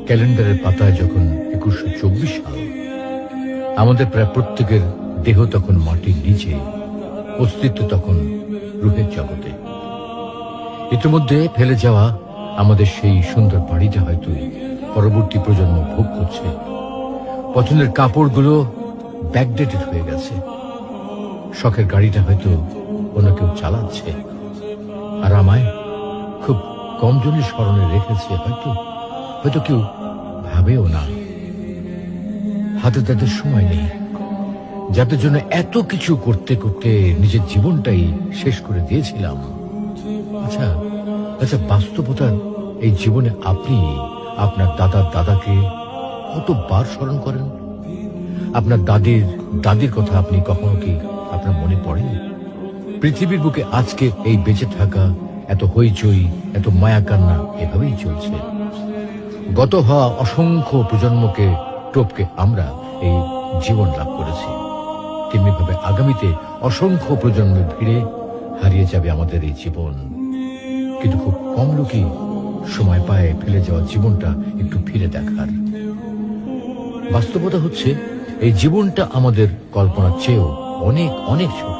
ক্যালেন্ডারের পাতায় যখন 2124 সাল, আমাদের প্রায় প্রত্যেকের দেহ তখন মাটির নিচে, অস্তিত্ব তখন রূহের জগতে। ইতিমধ্যে ফেলে যাওয়া আমাদের সেই সুন্দর বাড়িটা হয়তো পরবর্তী প্রজন্ম ভোগ করছে। পছন্দের কাপড়গুলো ব্যাকডেটেড হয়ে গেছে। শখের গাড়িটা হয়তো অন্য কেউ চালাচ্ছে, আর আমায় খুব কম জনের স্মরণে রেখেছে হয়তো হয়তো কেউ ভাবেও না। হাতে তাদের সময় নেই, যাদের জন্য এত কিছু করতে করতে নিজের জীবনটাই শেষ করে দিয়েছিলাম। আচ্ছা আচ্ছা, বাস্তবতার এই জীবনে আপনি আপনার দাদার দাদাকে কতবার স্মরণ করেন? আপনার দাদির কথা আপনি কখনো কি আপনার মনে পড়ে? পৃথিবীর বুকে আজকে এই বেঁচে থাকা, এত হইচই, এত মায়া কান্না এভাবেই চলছে। গত হওয়া অসংখ্য প্রজন্মকে টপকে আমরা এই জীবন লাভ করেছি। তেমনিভাবে আগামীতে অসংখ্য প্রজন্মের ভিড়ে হারিয়ে যাবে আমাদের এই জীবন। কিন্তু খুব কম লোকই সময় পায় ফেলে যাওয়া জীবনটা একটু ফিরে দেখার। বাস্তবতা হচ্ছে এই জীবনটা আমাদের কল্পনার চেয়েও অনেক অনেক ছোট।